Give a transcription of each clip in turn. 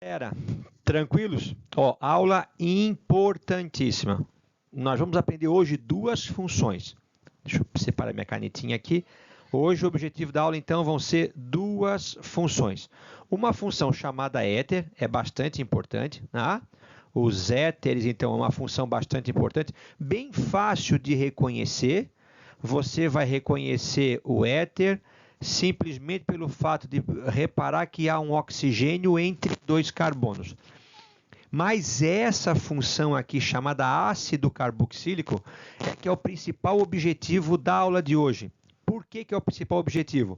Galera, tranquilos? Ó, aula importantíssima. Nós vamos aprender hoje duas funções. Deixa eu separar minha canetinha aqui. Hoje o objetivo da aula, então, vão ser duas funções. Uma função chamada éter, é bastante importante, tá? Os éteres, então, é uma função bastante importante, bem fácil de reconhecer. Você vai reconhecer o éter simplesmente pelo fato de reparar que há um oxigênio entre dois carbonos. Mas essa função aqui, chamada ácido carboxílico, é que é o principal objetivo da aula de hoje. Por que é o principal objetivo?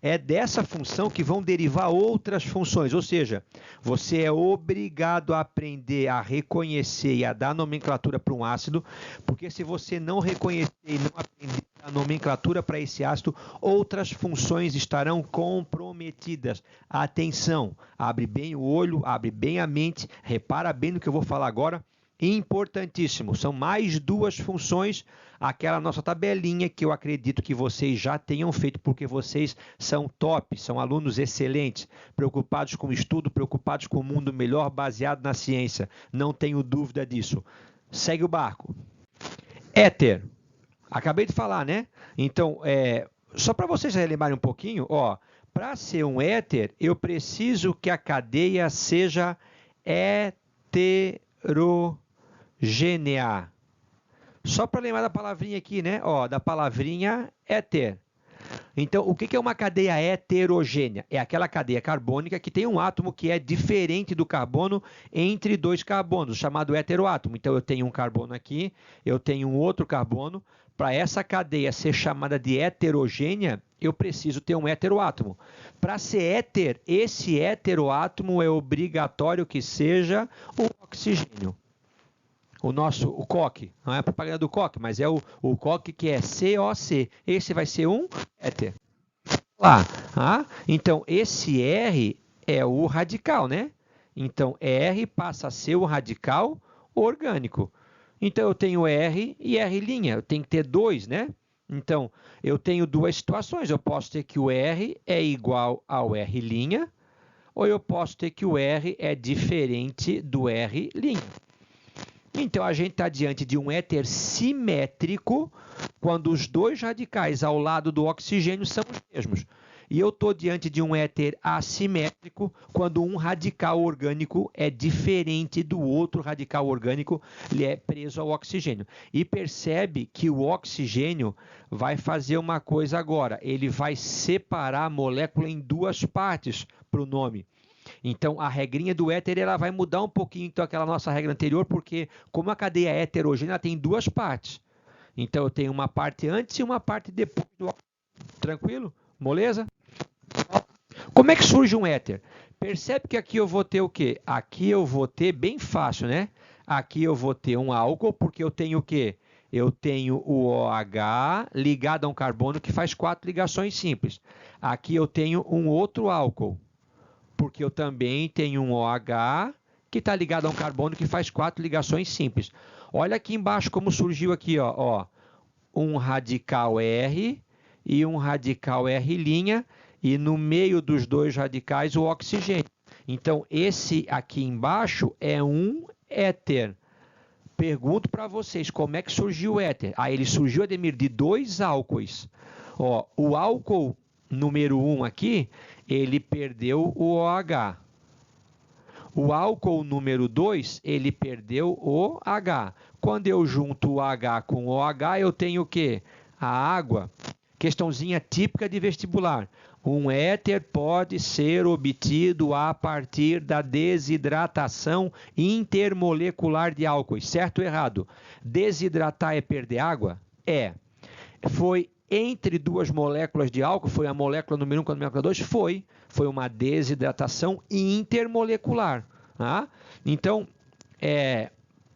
É dessa função que vão derivar outras funções, ou seja, você é obrigado a aprender a reconhecer e a dar nomenclatura para um ácido, porque se você não reconhecer e não aprender a nomenclatura para esse ácido, outras funções estarão comprometidas. Atenção, abre bem o olho, abre bem a mente, repara bem no que eu vou falar agora. Importantíssimo, são mais duas funções, aquela nossa tabelinha que eu acredito que vocês já tenham feito, porque vocês são top, são alunos excelentes, preocupados com o estudo, preocupados com o mundo melhor, baseado na ciência, não tenho dúvida disso. Segue o barco. Éter, acabei de falar, né? Então, só para vocês relembrarem um pouquinho, ó, para ser um éter, eu preciso que a cadeia seja heterogênea. Só para lembrar da palavrinha aqui, né? Ó, da palavrinha éter. Então, o que é uma cadeia heterogênea? É aquela cadeia carbônica que tem um átomo que é diferente do carbono entre dois carbonos, chamado heteroátomo. Então, eu tenho um carbono aqui, eu tenho um outro carbono. Para essa cadeia ser chamada de heterogênea, eu preciso ter um heteroátomo. Para ser éter, esse heteroátomo é obrigatório que seja o oxigênio. O coque, não é a propaganda do coque, mas é o coque que é COC. Esse vai ser um éter. Lá, então, esse R é o radical, né? Então, R passa a ser o radical orgânico. Então, eu tenho R e R', eu tenho que ter dois, né? Então, eu tenho duas situações. Eu posso ter que o R é igual ao R', ou eu posso ter que o R é diferente do R'. Então, a gente está diante de um éter simétrico quando os dois radicais ao lado do oxigênio são os mesmos. E eu estou diante de um éter assimétrico quando um radical orgânico é diferente do outro radical orgânico, ele é preso ao oxigênio. E percebe que o oxigênio vai fazer uma coisa agora, ele vai separar a molécula em duas partes para o nome. Então, a regrinha do éter ela vai mudar um pouquinho então, aquela nossa regra anterior, porque como a cadeia é heterogênea, ela tem duas partes. Então, eu tenho uma parte antes e uma parte depois do oxigênio. Tranquilo? Moleza? Como é que surge um éter? Percebe que aqui eu vou ter o quê? Aqui eu vou ter, bem fácil, né? Aqui eu vou ter um álcool, porque eu tenho o quê? Eu tenho o OH ligado a um carbono que faz 4 ligações simples. Aqui eu tenho um outro álcool, porque eu também tenho um OH que está ligado a um carbono que faz 4 ligações simples. Olha aqui embaixo como surgiu aqui, ó, um radical R e um radical R', e no meio dos dois radicais o oxigênio. Então, esse aqui embaixo é um éter. Pergunto para vocês, como é que surgiu o éter? Ele surgiu, Ademir, de dois álcoois. Ó, o álcool número 1 aqui, ele perdeu o OH. O álcool número 2, ele perdeu o H. Quando eu junto o H com o OH, eu tenho o quê? A água. Questãozinha típica de vestibular. Um éter pode ser obtido a partir da desidratação intermolecular de álcoois. Certo ou errado? Desidratar é perder água? É. Foi entre duas moléculas de álcool, foi a molécula número 1 com a molécula 2? Foi uma desidratação intermolecular. Tá? Então,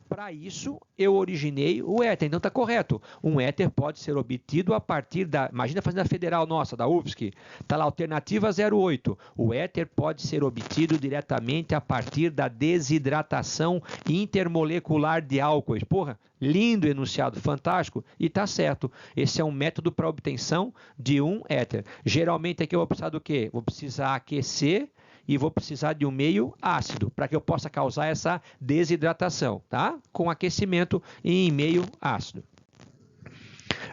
para isso, eu originei o éter. Então, está correto. Um éter pode ser obtido a partir da... Imagina a Fazenda Federal nossa, da UFSC. Está lá, alternativa 08. O éter pode ser obtido diretamente a partir da desidratação intermolecular de álcoois. Porra, lindo enunciado, fantástico. E está certo. Esse é um método para obtenção de um éter. Geralmente, aqui eu vou precisar do quê? Vou precisar aquecer e vou precisar de um meio ácido para que eu possa causar essa desidratação, tá? Com aquecimento em meio ácido.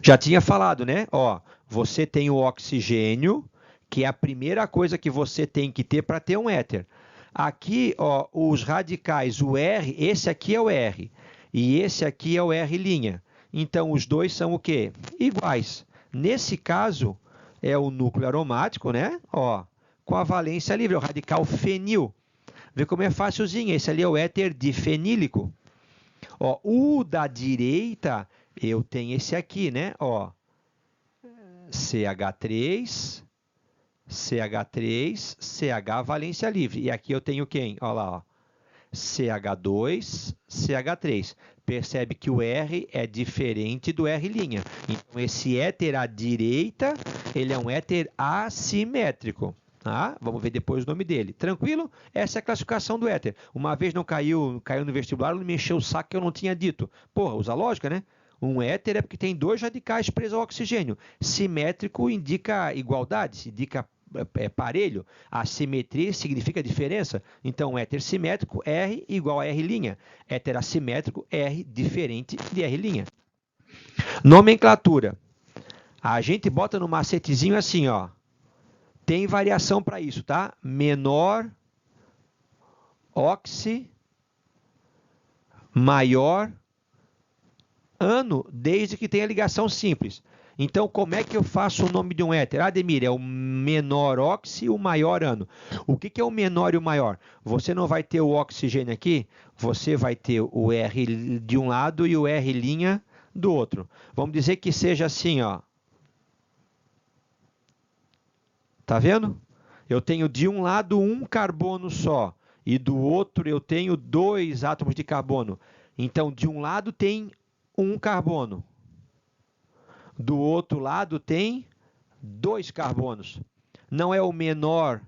Já tinha falado, né? Ó, você tem o oxigênio, que é a primeira coisa que você tem que ter para ter um éter. Aqui, ó, os radicais, o R, esse aqui é o R, e esse aqui é o R'. Então, os dois são o quê? Iguais. Nesse caso, é o núcleo aromático, né? Ó, com a valência livre, é o radical fenil. Vê como é facilzinho, esse ali é o éter difenílico. Ó, o da direita, eu tenho esse aqui, né? Ó, CH3, CH3, CH valência livre. E aqui eu tenho quem? Olha lá, ó. CH2, CH3. Percebe que o R é diferente do R'. Então, esse éter à direita, ele é um éter assimétrico. Tá? Vamos ver depois o nome dele. Tranquilo? Essa é a classificação do éter. Uma vez não caiu no vestibular, ele me encheu o saco que eu não tinha dito. Porra, usa lógica, né? Um éter é porque tem dois radicais presos ao oxigênio. Simétrico indica igualdade, indica parelho. A simetria significa diferença. Então, éter simétrico, R igual a R'. Éter assimétrico, R diferente de R'. Nomenclatura. A gente bota no macetezinho assim, ó. Tem variação para isso, tá? Menor, oxi, maior, ano, desde que tenha ligação simples. Então, como é que eu faço o nome de um éter? Ademir, é o menor oxi, o maior ano. O que é o menor e o maior? Você não vai ter o oxigênio aqui, você vai ter o R de um lado e o R' do outro. Vamos dizer que seja assim, ó. Tá vendo? Eu tenho de um lado um carbono só e do outro eu tenho dois átomos de carbono. Então, de um lado tem um carbono. Do outro lado tem dois carbonos. Não é o menor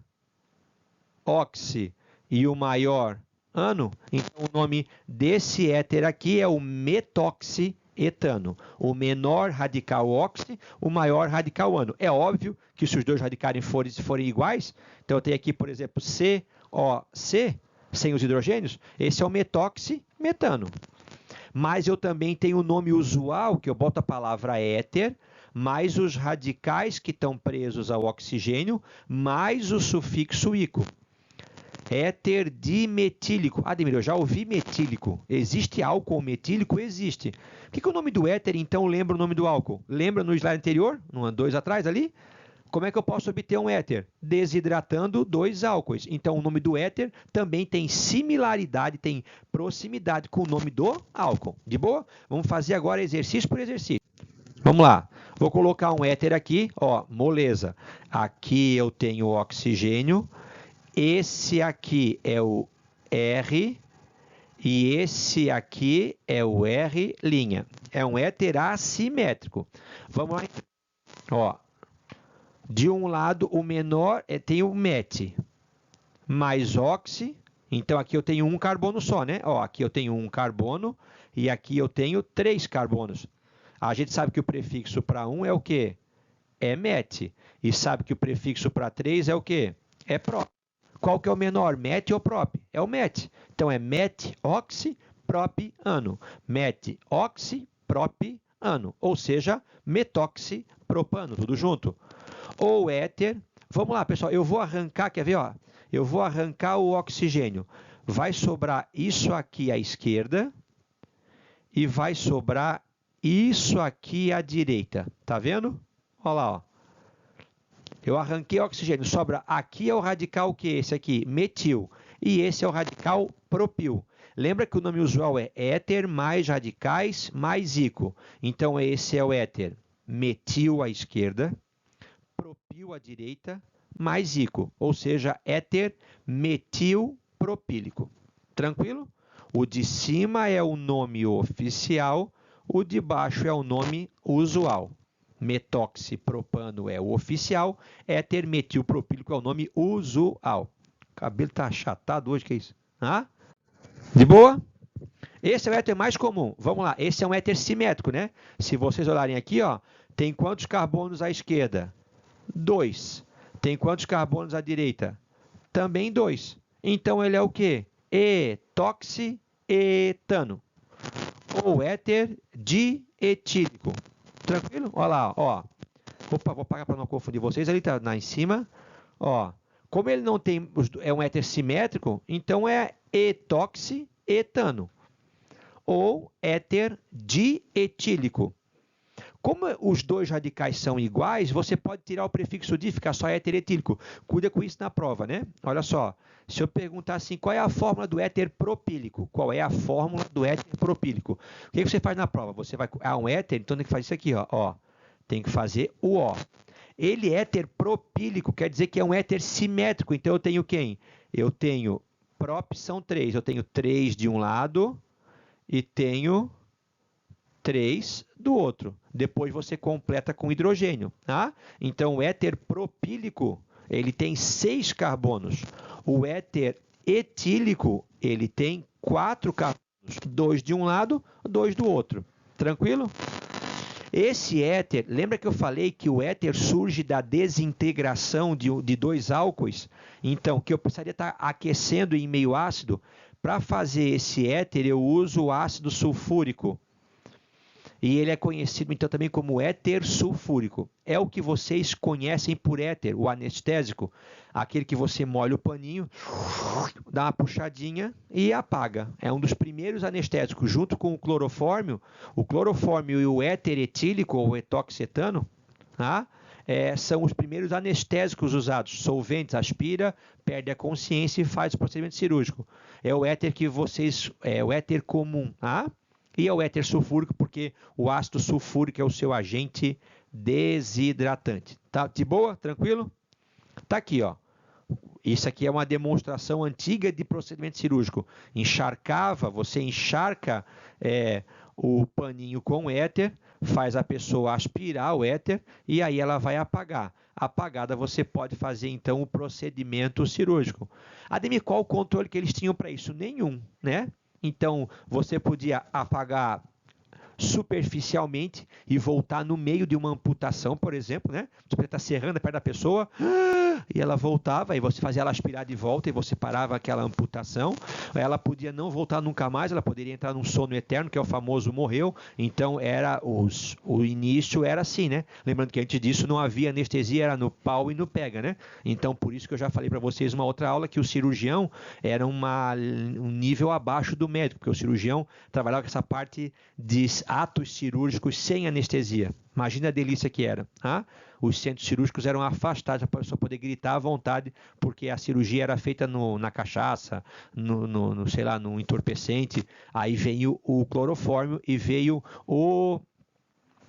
oxi e o maior ano? Então, o nome desse éter aqui é o metoxietano. O menor radical oxi, o maior radical ano. É óbvio que se os dois radicais forem iguais, então eu tenho aqui, por exemplo, COC, sem os hidrogênios, esse é o metoximetano. Mas eu também tenho o nome usual, que eu boto a palavra éter, mais os radicais que estão presos ao oxigênio, mais o sufixo ico. Éter dimetílico. Ademir, eu já ouvi metílico. Existe álcool metílico? Existe. O que o nome do éter, então, lembra o nome do álcool? Lembra no slide anterior? No 2 atrás ali? Como é que eu posso obter um éter? Desidratando dois álcoois. Então, o nome do éter também tem similaridade, tem proximidade com o nome do álcool. De boa? Vamos fazer agora exercício por exercício. Vamos lá. Vou colocar um éter aqui, ó, moleza. Aqui eu tenho oxigênio. Esse aqui é o R e esse aqui é o R'. É um éter assimétrico. Vamos lá. Ó, de um lado, o menor tem o met mais oxi. Então, aqui eu tenho um carbono só, né? Ó, aqui eu tenho um carbono e aqui eu tenho 3 carbonos. A gente sabe que o prefixo para 1 é o quê? É met. E sabe que o prefixo para 3 é o quê? É prop. Qual que é o menor, met ou prop? É o met. Então, é met, oxi, prop, ano. Met, oxi, prop, ano. Ou seja, metoxi, propano, tudo junto. Ou éter. Vamos lá, pessoal, eu vou arrancar, quer ver? Ó? Eu vou arrancar o oxigênio. Vai sobrar isso aqui à esquerda e vai sobrar isso aqui à direita. Tá vendo? Olha lá, ó. Eu arranquei o oxigênio, sobra aqui é o radical que esse aqui, metil, e esse é o radical propil. Lembra que o nome usual é éter mais radicais mais ico. Então, esse é o éter metil à esquerda, propil à direita, mais ico, ou seja, éter metil propílico. Tranquilo? O de cima é o nome oficial, o de baixo é o nome usual. Metoxipropano é o oficial, éter metilpropílico é o nome usual. O cabelo está achatado hoje, que é isso? Ah? De boa? Esse é o éter mais comum. Vamos lá, esse é um éter simétrico, né? Se vocês olharem aqui, ó, tem quantos carbonos à esquerda? 2. Tem quantos carbonos à direita? também 2. Então, ele é o quê? Etoxietano. Ou éter dietílico. Tranquilo? Olha lá, ó. Opa, vou apagar para não confundir vocês. Ali está lá em cima. Ó. Como ele não tem, é um éter simétrico, então é etoxietano. Ou éter dietílico. Como os dois radicais são iguais, você pode tirar o prefixo di, ficar só éter etílico. Cuida com isso na prova, né? Olha só, se eu perguntar assim, qual é a fórmula do éter propílico? Qual é a fórmula do éter propílico? O que você faz na prova? Você vai, um éter, então tem que fazer isso aqui, ó. Tem que fazer o O. Ele é éter propílico, quer dizer que é um éter simétrico. Então eu tenho quem? Eu tenho prop, são 3. Eu tenho 3 de um lado e tenho 3 do outro. Depois você completa com hidrogênio. Tá? Então, o éter propílico ele tem 6 carbonos. O éter etílico ele tem 4 carbonos. 2 de um lado, 2 do outro. Tranquilo? Esse éter, lembra que eu falei que o éter surge da desintegração de 2 álcoois? Então, que eu precisaria estar aquecendo em meio ácido. Para fazer esse éter, eu uso o ácido sulfúrico. E ele é conhecido, então, também como éter sulfúrico. É o que vocês conhecem por éter, o anestésico. Aquele que você molha o paninho, dá uma puxadinha e apaga. É um dos primeiros anestésicos, junto com o clorofórmio e o éter etílico, ou etoxetano, tá? São os primeiros anestésicos usados. Solventes, aspira, perde a consciência e faz o procedimento cirúrgico. É o éter que vocês... É o éter comum, tá? E é o éter sulfúrico, porque o ácido sulfúrico é o seu agente desidratante. Tá de boa? Tranquilo? Tá aqui, ó. Isso aqui é uma demonstração antiga de procedimento cirúrgico. Encharcava, você encharca o paninho com éter, faz a pessoa aspirar o éter e aí ela vai apagar. Apagada, você pode fazer, então, o procedimento cirúrgico. Ademir, qual o controle que eles tinham para isso? Nenhum, né? Então, você podia apagar superficialmente e voltar no meio de uma amputação, por exemplo, né? Você está serrando perto da pessoa e ela voltava, e você fazia ela aspirar de volta e você parava aquela amputação. Ela podia não voltar nunca mais, ela poderia entrar num sono eterno, que é o famoso morreu. Então, o início era assim, né? Lembrando que antes disso não havia anestesia, era no pau e no pega, né? Então, por isso que eu já falei para vocês uma outra aula que o cirurgião era um nível abaixo do médico, porque o cirurgião trabalhava com essa parte de atos cirúrgicos sem anestesia. Imagina a delícia que era. Tá? Os centros cirúrgicos eram afastados para a pessoa poder gritar à vontade, porque a cirurgia era feita na cachaça, sei lá, no entorpecente. Aí veio o clorofórmio e veio o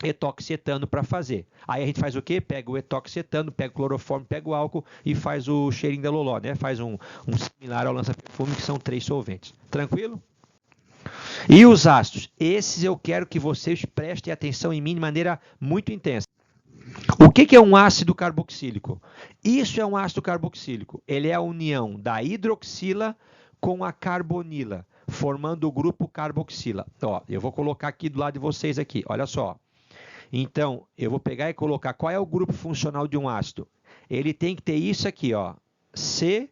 etoxetano para fazer. Aí a gente faz o quê? Pega o etoxetano, pega o clorofórmio, pega o álcool e faz o cheirinho da loló, né? Faz um similar ao lança-perfume, que são 3 solventes. Tranquilo? E os ácidos? Esses eu quero que vocês prestem atenção em mim de maneira muito intensa. O que é um ácido carboxílico? Isso é um ácido carboxílico. Ele é a união da hidroxila com a carbonila, formando o grupo carboxila. Ó, eu vou colocar aqui do lado de vocês aqui. Olha só. Então, eu vou pegar e colocar qual é o grupo funcional de um ácido. Ele tem que ter isso aqui, ó, C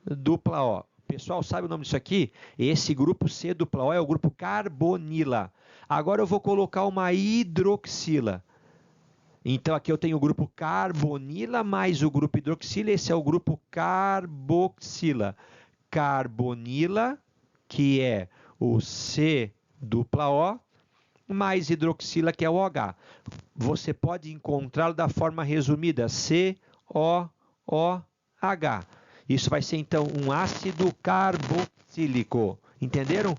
dupla O. Pessoal, sabe o nome disso aqui? Esse grupo C dupla O é o grupo carbonila. Agora eu vou colocar uma hidroxila. Então, aqui eu tenho o grupo carbonila mais o grupo hidroxila. Esse é o grupo carboxila. Carbonila, que é o C dupla O, mais hidroxila, que é o OH. Você pode encontrá-lo da forma resumida, COOH. Isso vai ser, então, um ácido carboxílico. Entenderam?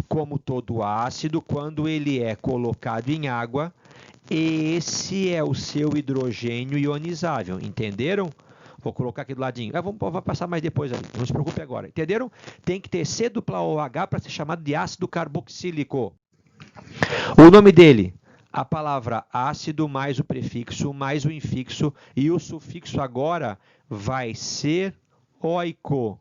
Como todo ácido, quando ele é colocado em água, esse é o seu hidrogênio ionizável. Entenderam? Vou colocar aqui do ladinho. Vamos passar mais depois ali. Não se preocupe agora. Entenderam? Tem que ter C dupla OH para ser chamado de ácido carboxílico. O nome dele, a palavra ácido mais o prefixo mais o infixo e o sufixo agora vai ser oico.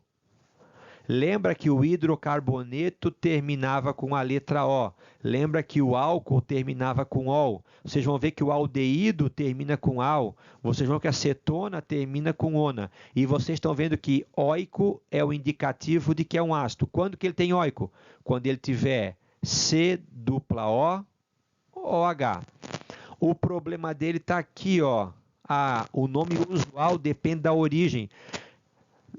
Lembra que o hidrocarboneto terminava com a letra O. Lembra que o álcool terminava com OL. Vocês vão ver que o aldeído termina com AL. Vocês vão ver que a cetona termina com ONA. E vocês estão vendo que óico é o indicativo de que é um ácido. Quando que ele tem óico? Quando ele tiver C dupla O, OH. O problema dele está aqui, ó. O nome usual depende da origem.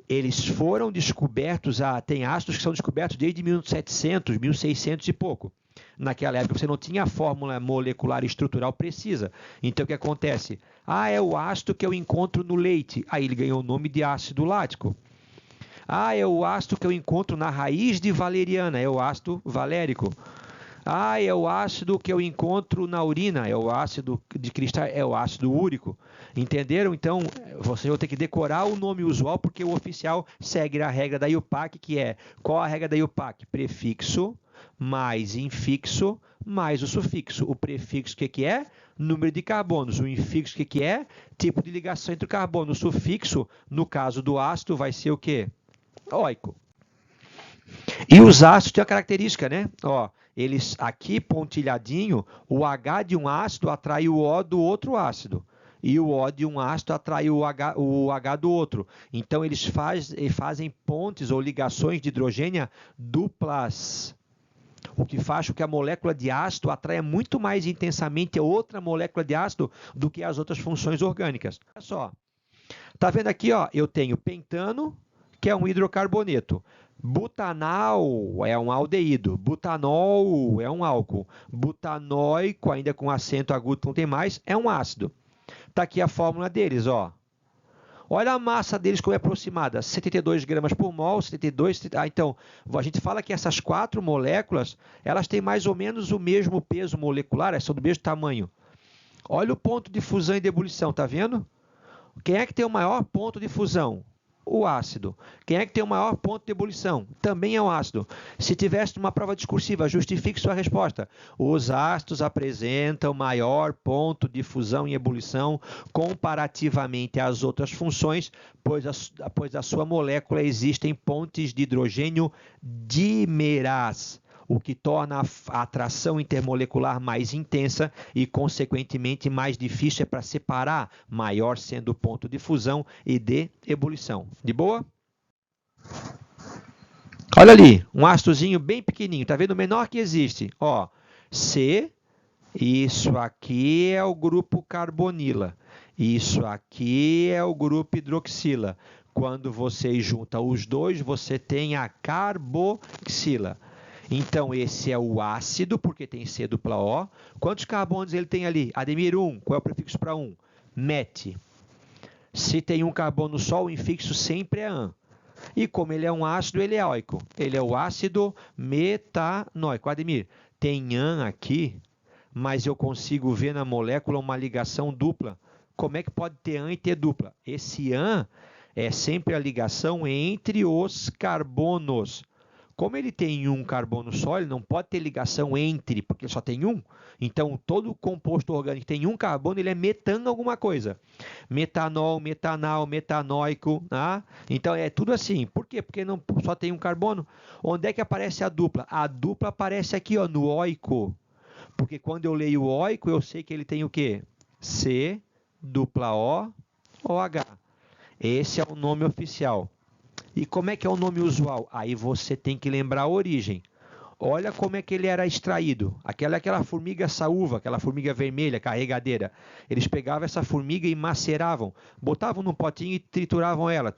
Eles foram descobertos, tem ácidos que são descobertos desde 1700, 1600 e pouco. Naquela época você não tinha a fórmula molecular e estrutural precisa. Então o que acontece? É o ácido que eu encontro no leite. Aí ele ganhou o nome de ácido lático. É o ácido que eu encontro na raiz de valeriana. É o ácido valérico. É o ácido que eu encontro na urina, é o ácido de cristal, é o ácido úrico. Entenderam? Então, vocês vão ter que decorar o nome usual, porque o oficial segue a regra da IUPAC, que é, qual a regra da IUPAC? Prefixo mais infixo mais o sufixo. O prefixo, o que é? Número de carbonos. O infixo, o que é? Tipo de ligação entre o carbono. O sufixo, no caso do ácido, vai ser o quê? Óico. E os ácidos têm a característica, né? Eles aqui pontilhadinho, o H de um ácido atrai o O do outro ácido. E o O de um ácido atrai o H do outro. Então, eles fazem pontes ou ligações de hidrogênio duplas. O que faz com que a molécula de ácido atraia muito mais intensamente a outra molécula de ácido do que as outras funções orgânicas. Olha só. Tá vendo aqui, ó? Eu tenho pentano, que é um hidrocarboneto. Butanal é um aldeído, butanol é um álcool, butanóico, ainda com acento agudo, não tem mais, é um ácido. Está aqui a fórmula deles, ó. Olha a massa deles como é aproximada, 72 gramas por mol, 72... então, a gente fala que essas 4 moléculas, elas têm mais ou menos o mesmo peso molecular, elas são do mesmo tamanho. Olha o ponto de fusão e de ebulição, tá vendo? Quem é que tem o maior ponto de fusão? O ácido. Quem é que tem o maior ponto de ebulição? Também é o ácido. Se tivesse uma prova discursiva, justifique sua resposta. Os ácidos apresentam maior ponto de fusão e ebulição comparativamente às outras funções, pois a sua molécula existem pontes de hidrogênio dímeras, o que torna a atração intermolecular mais intensa e, consequentemente, mais difícil é para separar, maior sendo o ponto de fusão e de ebulição. De boa? Olha ali, um ácidozinho bem pequenininho, está vendo? O menor que existe. C, isso aqui é o grupo carbonila, isso aqui é o grupo hidroxila. Quando você junta os dois, você tem a carboxila. Então, esse é o ácido, porque tem C dupla O. Quantos carbonos ele tem ali? Ademir, 1. Qual é o prefixo para 1? Met. Se tem um carbono só, o infixo sempre é an. E como ele é um ácido, ele é óico. Ele é o ácido metanóico. Ademir, tem an aqui, mas eu consigo ver na molécula uma ligação dupla. Como é que pode ter an e ter dupla? Esse an é sempre a ligação entre os carbonos. Como ele tem um carbono só, ele não pode ter ligação entre, porque só tem um. Então, todo composto orgânico que tem um carbono, ele é metano alguma coisa. Metanol, metanal, metanóico. Tá? Então, é tudo assim. Por quê? Porque não só tem um carbono. Onde é que aparece a dupla? A dupla aparece aqui, ó, no óico. Porque quando eu leio o óico, eu sei que ele tem o quê? C, dupla O, OH. Esse é o nome oficial. E como é que é o nome usual? Aí você tem que lembrar a origem. Olha como é que ele era extraído. Aquela formiga saúva, aquela formiga vermelha, carregadeira. Eles pegavam essa formiga e maceravam. Botavam num potinho e trituravam ela.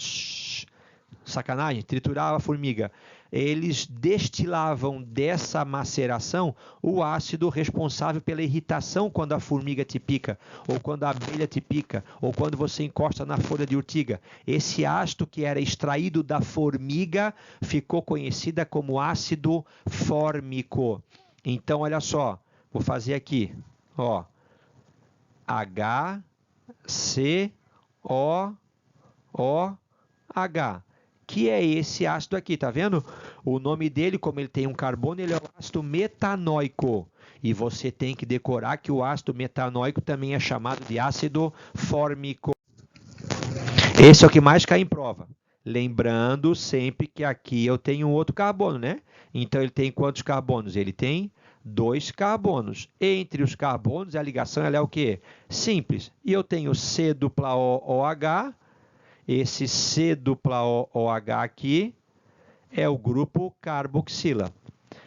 Sacanagem, triturava a formiga. Eles destilavam dessa maceração o ácido responsável pela irritação quando a formiga te pica, ou quando a abelha te pica, ou quando você encosta na folha de urtiga. Esse ácido que era extraído da formiga ficou conhecida como ácido fórmico. Então, olha só, vou fazer aqui, ó, HCOOH. Que é esse ácido aqui, tá vendo? O nome dele, como ele tem um carbono, ele é o ácido metanóico. E você tem que decorar que o ácido metanóico também é chamado de ácido fórmico. Esse é o que mais cai em prova. Lembrando sempre que aqui eu tenho outro carbono, né? Então, ele tem quantos carbonos? Ele tem 2 carbonos. Entre os carbonos, a ligação ela é o quê? Simples. E eu tenho C dupla OH. Esse C dupla OH aqui é o grupo carboxila.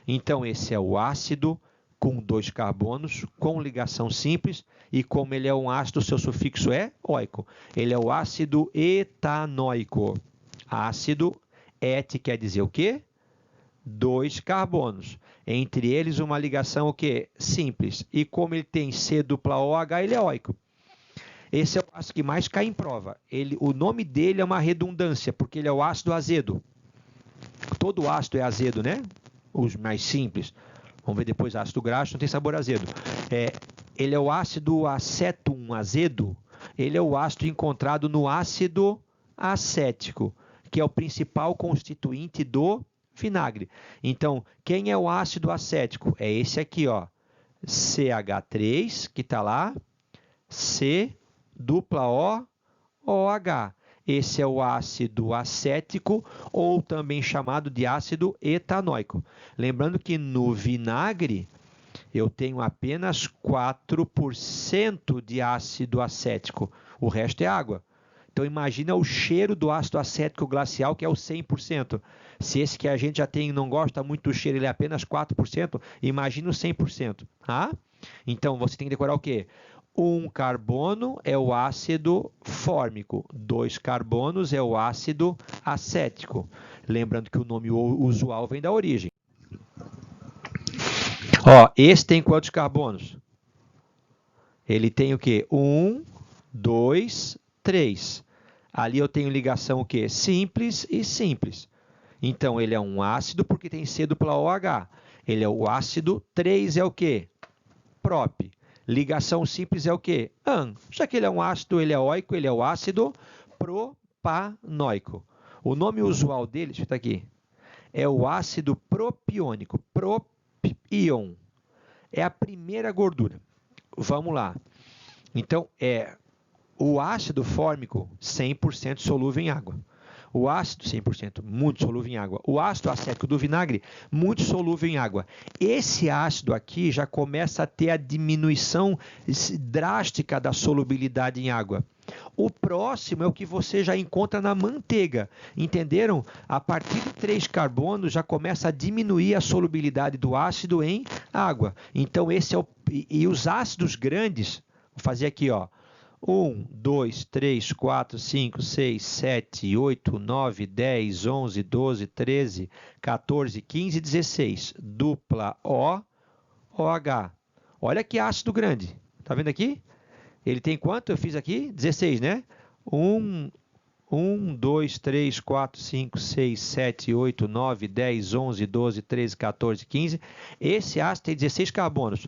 Então, esse é o ácido com 2 carbonos, com ligação simples, e como ele é um ácido, seu sufixo é oico. Ele é o ácido etanoico. Ácido et quer dizer o quê? 2 carbonos. Entre eles, uma ligação o quê? Simples. E como ele tem C dupla OH, ele é oico. Esse é o ácido que mais cai em prova. O nome dele é uma redundância, porque ele é o ácido azedo. Todo ácido é azedo, né? Os mais simples. Vamos ver depois, ácido graxo não tem sabor azedo. Ele é o ácido acétum azedo. Ele é o ácido encontrado no ácido acético, que é o principal constituinte do vinagre. Então, quem é o ácido acético? É esse aqui, ó. CH3, que está lá. C dupla O, OH. Esse é o ácido acético, ou também chamado de ácido etanoico. Lembrando que no vinagre eu tenho apenas 4% de ácido acético. O resto é água. Então, imagina o cheiro do ácido acético glacial, que é o 100%. Se esse que a gente já tem não gosta muito do cheiro, ele é apenas 4%, imagina o 100%. Tá? Então, você tem que decorar o quê? 1 carbono é o ácido fórmico, 2 carbonos é o ácido acético. Lembrando que o nome usual vem da origem. Ó, esse tem quantos carbonos? Ele tem o quê? 1, 2, 3. Ali eu tenho ligação o quê? Simples e simples. Então, ele é um ácido porque tem C dupla OH. Ele é o ácido, 3 é o quê? Prop. Ligação simples é o quê? An. Já que ele é um ácido, ele é oico, ele é o ácido propanoico. O nome usual dele, deixa eu ver aqui, é o ácido propiônico. Propion. É a primeira gordura. Vamos lá. Então, o ácido fórmico, 100% solúvel em água. O ácido, 100%, muito solúvel em água. O ácido acético do vinagre, muito solúvel em água. Esse ácido aqui já começa a ter a diminuição drástica da solubilidade em água. O próximo é o que você já encontra na manteiga. Entenderam? A partir de 3 carbonos já começa a diminuir a solubilidade do ácido em água. Então, esse é o... E os ácidos grandes, vou fazer aqui, ó. 1, 2, 3, 4, 5, 6, 7, 8, 9, 10, 11, 12, 13, 14, 15, 16. Dupla O, OH. Olha que ácido grande. Tá vendo aqui? Ele tem quanto? Eu fiz aqui? 16, né? 1, 2, 3, 4, 5, 6, 7, 8, 9, 10, 11, 12, 13, 14, 15. Esse ácido tem 16 carbonos.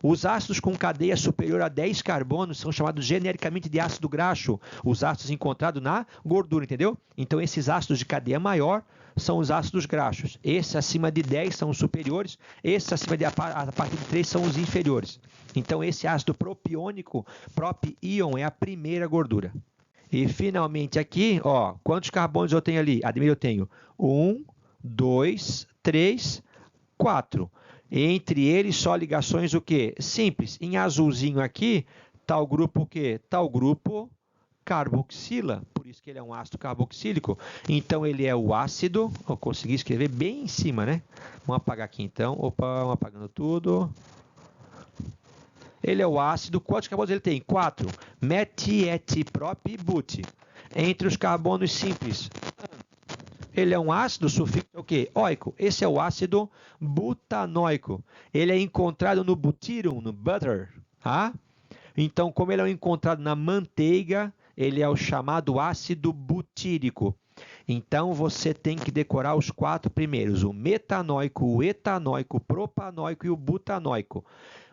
Os ácidos com cadeia superior a 10 carbonos são chamados genericamente de ácido graxo, os ácidos encontrados na gordura, entendeu? Então, esses ácidos de cadeia maior são os ácidos graxos. Esses acima de 10 são os superiores, esses acima de a partir de 3 são os inferiores. Então, esse ácido propiônico, propion, é a primeira gordura. E, finalmente, aqui, ó, quantos carbonos eu tenho ali? Admira, eu tenho 1, 2, 3, 4. Entre eles, só ligações o quê? Simples. Em azulzinho aqui, está o grupo o quê? Está o grupo carboxila. Por isso que ele é um ácido carboxílico. Então, ele é o ácido... Eu consegui escrever bem em cima, né? Vamos apagar aqui, então. Opa, vamos apagando tudo. Ele é o ácido. Quantos carbonos ele tem? 4. Met, et, prop e but. Entre os carbonos simples... Ele é um ácido sufixo o quê? Oico. Esse é o ácido butanoico. Ele é encontrado no butyrum, no butter. Tá? Então, como ele é encontrado na manteiga, ele é o chamado ácido butírico. Então, você tem que decorar os 4 primeiros. O metanoico, o etanoico, o propanoico e o butanoico.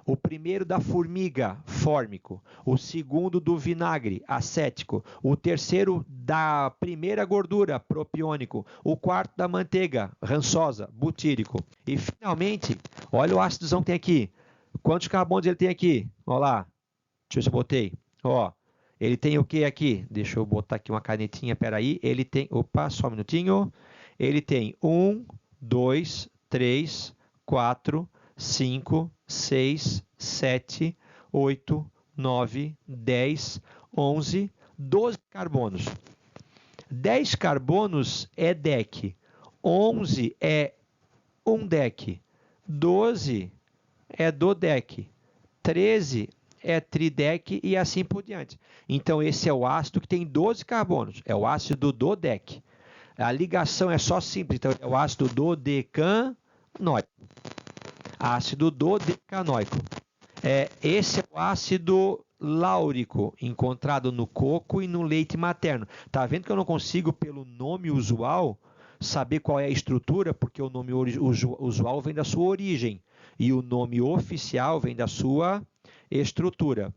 O primeiro da formiga, fórmico. O segundo do vinagre, acético. O terceiro da primeira gordura, propiônico. O quarto da manteiga, rançosa, butírico. E, finalmente, olha o ácidozão que tem aqui. Quantos carbonos ele tem aqui? Olha lá. Deixa eu ver se eu botei. Ó, Ele tem o que aqui? Deixa eu botar aqui uma canetinha, peraí. Ele tem, opa, só um minutinho. Ele tem 1, 2, 3, 4, 5, 6, 7, 8, 9, 10, 11, 12 carbonos. 10 carbonos é deck, 11 é um deck, 12 é dodeck, 13 é trideck e assim por diante. Então, esse é o ácido que tem 12 carbonos, é o ácido dodeck. A ligação é só simples, então é o ácido dodecanoico. Ácido dodecanoico. Esse é o ácido láurico, encontrado no coco e no leite materno. Tá vendo que eu não consigo, pelo nome usual, saber qual é a estrutura, porque o nome usual vem da sua origem e o nome oficial vem da sua estrutura.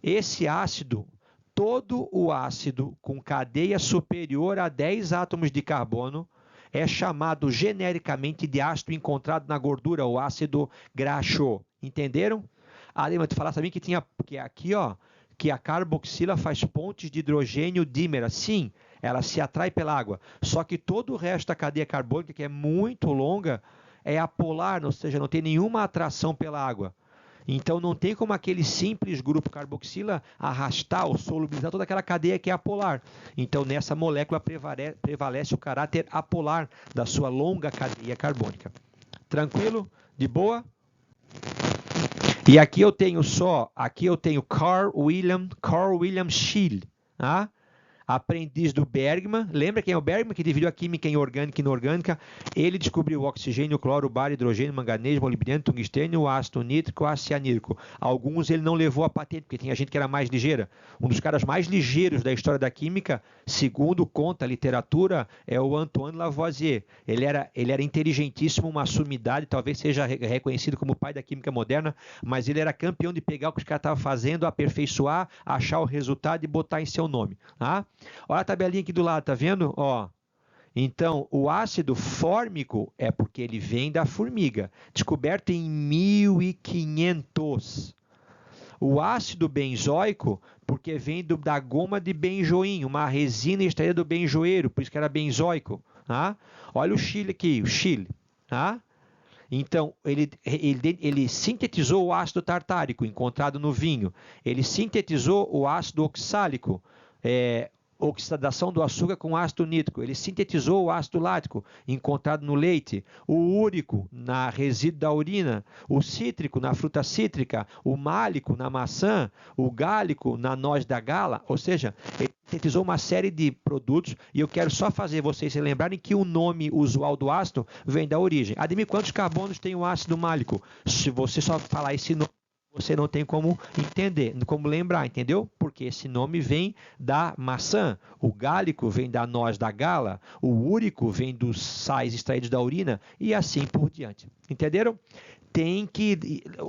Esse ácido, todo o ácido com cadeia superior a 10 átomos de carbono, é chamado genericamente de ácido encontrado na gordura, o ácido graxo. Entenderam? Lembra, tu falasse também que tinha que aqui, ó, que a carboxila faz pontes de hidrogênio dímera. Sim, ela se atrai pela água. Só que todo o resto da cadeia carbônica, que é muito longa, é apolar, ou seja, não tem nenhuma atração pela água. Então não tem como aquele simples grupo carboxila arrastar ou solubilizar toda aquela cadeia que é apolar. Então nessa molécula prevalece o caráter apolar da sua longa cadeia carbônica. Tranquilo? De boa? E aqui eu tenho Carl Wilhelm Scheele, tá? Aprendiz do Bergman. Lembra quem é o Bergman, que dividiu a química em orgânica e inorgânica? Ele descobriu o oxigênio, o cloro, o bário, hidrogênio, manganês, molibdênio, tungstênio, o ácido nítrico, o ácido cianídrico. Alguns ele não levou a patente, porque tinha gente que era mais ligeira. Um dos caras mais ligeiros da história da química, segundo conta a literatura, é o Antoine Lavoisier. Ele era inteligentíssimo, uma sumidade, talvez seja reconhecido como o pai da química moderna, mas ele era campeão de pegar o que os caras estavam fazendo, aperfeiçoar, achar o resultado e botar em seu nome, tá? Olha a tabelinha aqui do lado, tá vendo? Ó, então, o ácido fórmico é porque ele vem da formiga, descoberto em 1500. O ácido benzoico, porque vem da goma de benjoim, uma resina extraída do benjoeiro, por isso que era benzoico. Tá? Olha o Scheele aqui, o Scheele. Tá? Então, ele sintetizou o ácido tartárico, encontrado no vinho. Ele sintetizou o ácido oxálico, oxidação do açúcar com ácido nítrico. Ele sintetizou o ácido lático, encontrado no leite, o úrico na resíduo da urina, o cítrico na fruta cítrica, o málico na maçã, o gálico na noz da gala, ou seja, ele sintetizou uma série de produtos e eu quero só fazer vocês se lembrarem que o nome usual do ácido vem da origem. Ademir, quantos carbonos tem o ácido málico? Se você só falar esse nome, você não tem como entender, como lembrar, entendeu? Porque esse nome vem da maçã, o gálico vem da noz da gala, o úrico vem dos sais extraídos da urina e assim por diante. Entenderam?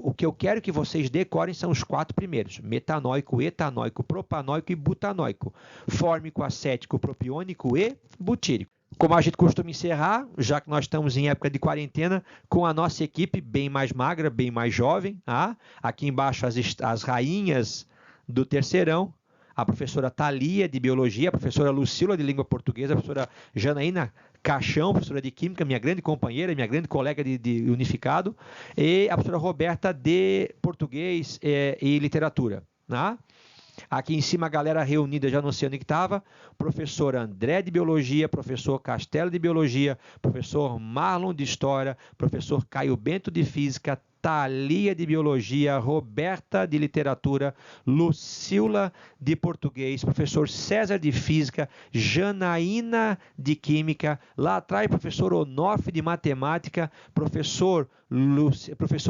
O que eu quero que vocês decorem são os 4 primeiros: metanóico, etanóico, propanóico e butanóico, fórmico, acético, propiônico e butírico. Como a gente costuma encerrar, já que nós estamos em época de quarentena, com a nossa equipe bem mais magra, bem mais jovem. Tá? Aqui embaixo as rainhas do terceirão, a professora Thalia, de Biologia, a professora Lucila, de Língua Portuguesa, a professora Janaína Caixão, professora de Química, minha grande companheira, minha grande colega de Unificado, e a professora Roberta, de Português e Literatura. Tá? Aqui em cima a galera reunida, já não sei onde que estava, professor André de Biologia, professor Castelo de Biologia, professor Marlon de História, professor Caio Bento de Física, Thalia de Biologia, Roberta de Literatura, Lucila de Português, professor César de Física, Janaína de Química, lá atrás professor Onofre de Matemática, professor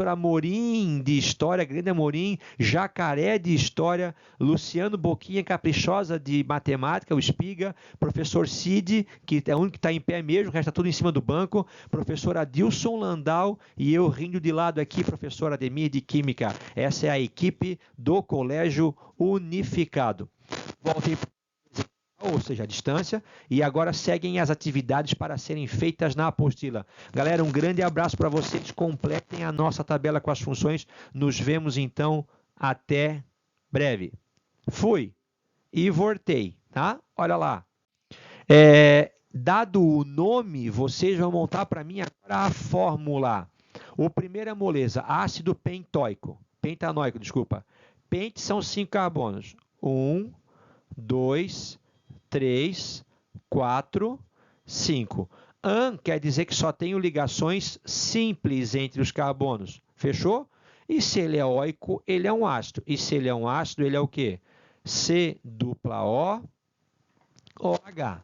Amorim de História, grande Amorim, Jacaré de História, Luciano Boquinha Caprichosa de Matemática, o Espiga, professor Cid, que é o único que está em pé mesmo, o resto está tudo em cima do banco, professor Adilson Landau e eu rindo de lado aqui, professor Ademir de Química. Essa é a equipe do Colégio Unificado. Voltem, ou seja, a distância, e agora seguem as atividades para serem feitas na apostila. Galera, um grande abraço para vocês, completem a nossa tabela com as funções, nos vemos então até breve. Fui! e voltei, tá? Olha lá. Dado o nome, vocês vão montar para mim agora a fórmula. O primeiro é moleza, ácido pentanoico, desculpa. Pente são 5 carbonos. 1, 2, 3, 4, 5. An quer dizer que só tenho ligações simples entre os carbonos. Fechou? E se ele é oico, ele é um ácido. E se ele é um ácido, ele é o quê? C dupla O, OH.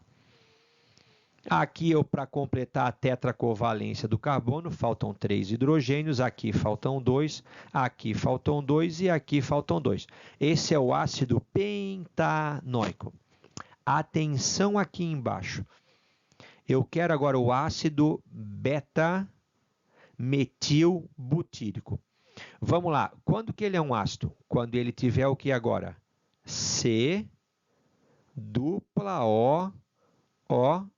Aqui, para completar a tetracovalência do carbono, faltam 3 hidrogênios, aqui faltam 2, aqui faltam 2 e aqui faltam 2. Esse é o ácido pentanóico. Atenção aqui embaixo. Eu quero agora o ácido beta-metilbutírico. Vamos lá. Quando que ele é um ácido? Quando ele tiver o que agora? C dupla O, OH.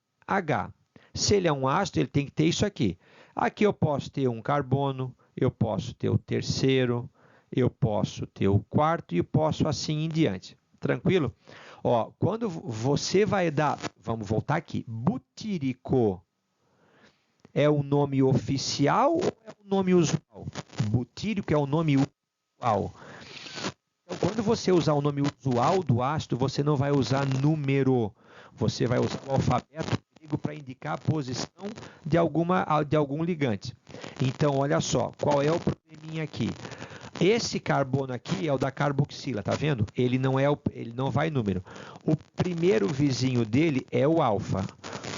Se ele é um ácido, ele tem que ter isso aqui. Aqui eu posso ter um carbono, eu posso ter o terceiro, eu posso ter o quarto e posso assim em diante. Tranquilo? Ó, quando você vai dar, vamos voltar aqui, butírico é o nome oficial ou é o nome usual? Butírico é o nome usual. Então, quando você usar o nome usual do ácido, você não vai usar número, você vai usar o alfabeto para indicar a posição de algum ligante. Então, olha só, qual é o probleminha aqui? Esse carbono aqui é o da carboxila, tá vendo? Ele não vai número. O primeiro vizinho dele é o alfa,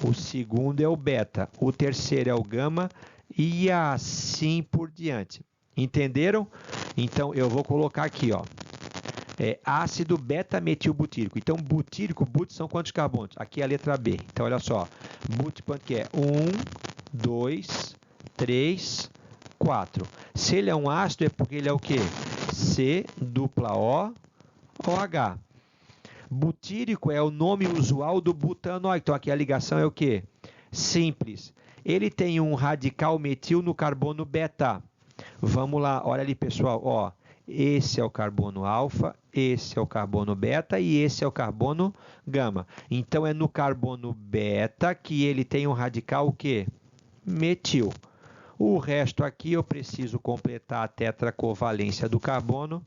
o segundo é o beta, o terceiro é o gama e assim por diante. Entenderam? Então eu vou colocar aqui, ó, ácido beta-metilbutírico. Então butírico, but são quantos carbonos? Aqui é a letra B. Então olha só, but quanto que é? 1, 2, 3, 4. Se ele é um ácido, é porque ele é o quê? C dupla O, OH. Butírico é o nome usual do butanóico. Então aqui a ligação é o quê? Simples. Ele tem um radical metil no carbono beta. Vamos lá, olha ali, pessoal, ó. Esse é o carbono alfa, esse é o carbono beta e esse é o carbono gama. Então é no carbono beta que ele tem um radical o quê? Metil. O resto aqui eu preciso completar a tetracovalência do carbono.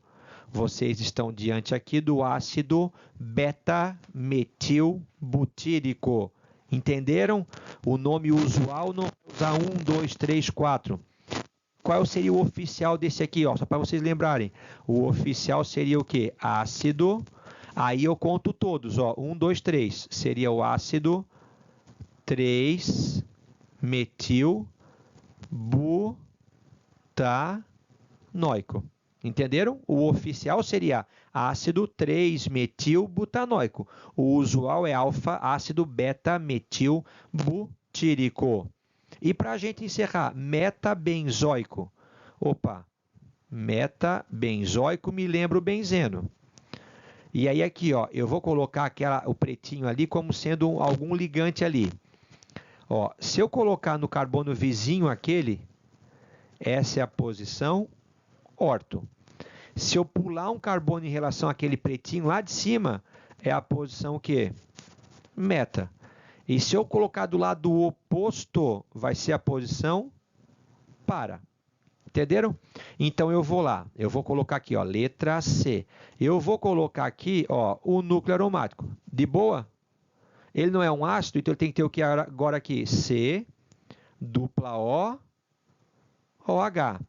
Vocês estão diante aqui do ácido beta-metilbutírico. Entenderam? O nome usual não usa 1, 2, 3, 4. Qual seria o oficial desse aqui? Ó? Só para vocês lembrarem. O oficial seria o quê? Ácido. Aí eu conto todos. Ó. 1, 2, 3. Seria o ácido 3-metilbutanóico. Entenderam? O oficial seria ácido 3-metilbutanóico. O usual é alfa ácido beta-metilbutírico. E para a gente encerrar, metabenzoico. Opa, metabenzoico me lembra o benzeno. E aí aqui, ó, eu vou colocar o pretinho ali como sendo algum ligante ali. Ó, se eu colocar no carbono vizinho aquele, essa é a posição orto. Se eu pular um carbono em relação àquele pretinho lá de cima, é a posição o quê? Meta. E se eu colocar do lado oposto, vai ser a posição para. Entenderam? Então eu vou lá, eu vou colocar aqui, ó, letra C. Eu vou colocar aqui, ó, o núcleo aromático. De boa? Ele não é um ácido, então ele tem que ter o que agora aqui? C dupla O, OH.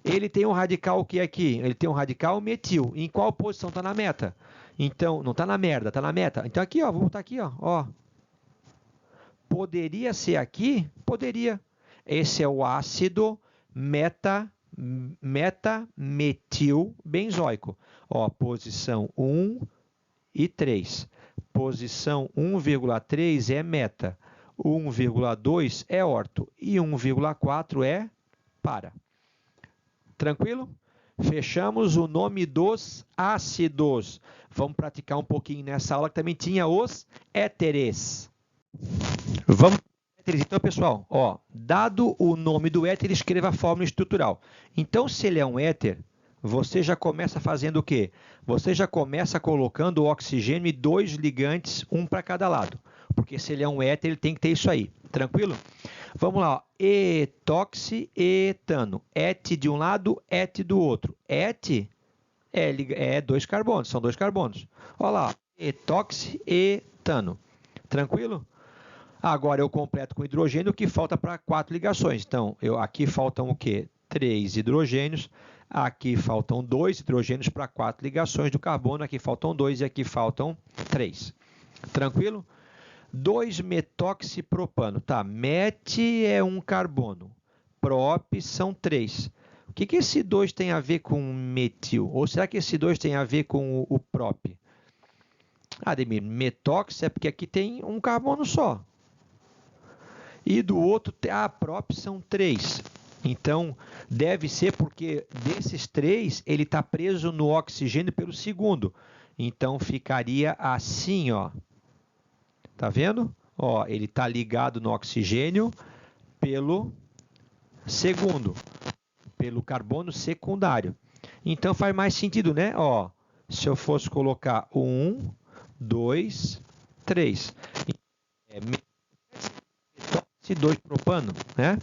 Ele tem um radical o que aqui? Ele tem um radical metil. Em qual posição está na meta? Então, não está na merda, está na meta. Então aqui, ó, vou botar aqui, ó. Poderia ser aqui? Poderia. Esse é o ácido metametilbenzoico. Ó, posição 1 e 3. Posição 1,3 é meta. 1,2 é orto. E 1,4 é para. Tranquilo? Fechamos o nome dos ácidos. Vamos praticar um pouquinho nessa aula que também tinha os éteres. Vamos. Então, pessoal, ó, dado o nome do éter, escreva a fórmula estrutural. Então, se ele é um éter, você já começa fazendo o quê? Você já começa colocando o oxigênio e 2 ligantes, um para cada lado. Porque se ele é um éter, ele tem que ter isso aí. Tranquilo? Vamos lá. Ó. Etoxi, etano. Et de um lado, et do outro. Et é 2 carbonos, são 2 carbonos. Olha lá. Etoxi, etano. Tranquilo? Agora eu completo com hidrogênio, o que falta para 4 ligações. Então, aqui faltam o quê? 3 hidrogênios. Aqui faltam 2 hidrogênios para 4 ligações do carbono. Aqui faltam 2 e aqui faltam 3. Tranquilo? 2-metoxipropano. Tá, met é um carbono. Prop são 3. O que esse 2 tem a ver com metil? Ou será que esse 2 tem a ver com o prop? Ademir, metox é porque aqui tem um carbono só. E do outro, prop são 3. Então, deve ser porque desses 3, ele está preso no oxigênio pelo segundo. Então, ficaria assim, ó. Tá vendo? Ó, ele está ligado no oxigênio pelo segundo, pelo carbono secundário. Então, faz mais sentido, né? Ó, se eu fosse colocar 1, 2, 3. Esse 2-propano, né?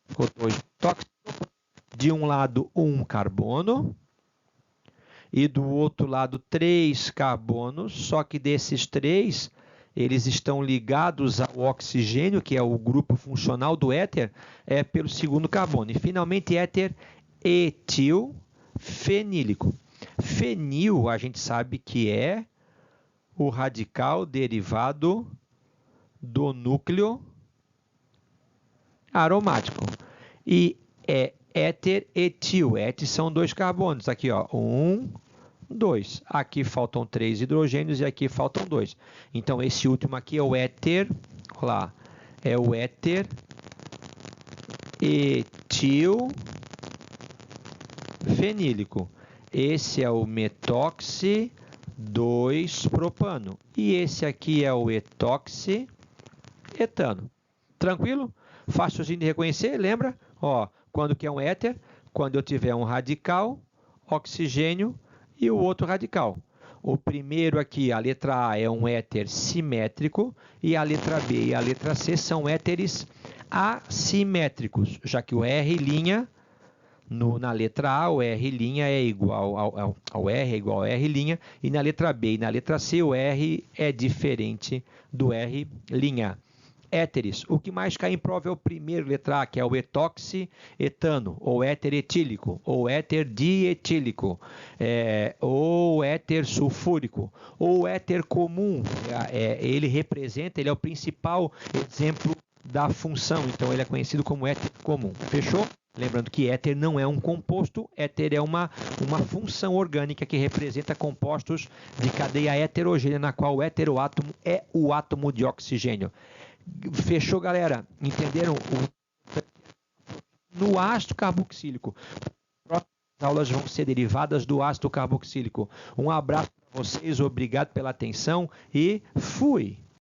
Ficou 2-tóxico. De um lado, 1 carbono. E do outro lado, 3 carbonos. Só que desses 3, eles estão ligados ao oxigênio, que é o grupo funcional do éter, pelo segundo carbono. E, finalmente, éter etil fenílico. Fenil, a gente sabe que é o radical derivado do núcleo aromático. E é éter etil. Éter são 2 carbonos. Aqui, ó, 1, 2. Aqui faltam 3 hidrogênios e aqui faltam 2. Então, esse último aqui é o éter, olha lá, é o éter etil fenílico. Esse é o metoxi 2-propano. E esse aqui é o etoxi etano. Tranquilo? Fácilzinho de reconhecer, lembra? Ó, quando que é um éter? Quando eu tiver um radical, oxigênio e o outro radical. O primeiro aqui, a letra A, é um éter simétrico e a letra B e a letra C são éteres assimétricos, já que o R' na letra A, o R' é igual ao R, é igual ao R', e na letra B e na letra C, o R é diferente do R'. Éteres. O que mais cai em prova é o primeiro, letra A, que é o etoxietano, ou éter etílico, ou éter dietílico, ou éter sulfúrico, ou éter comum. Ele é o principal exemplo da função, então ele é conhecido como éter comum. Fechou? Lembrando que éter não é um composto, éter é uma função orgânica que representa compostos de cadeia heterogênea, na qual o heteroátomo é o átomo de oxigênio. Fechou, galera? Entenderam? No ácido carboxílico. As aulas vão ser derivadas do ácido carboxílico. Um abraço para vocês, obrigado pela atenção e fui!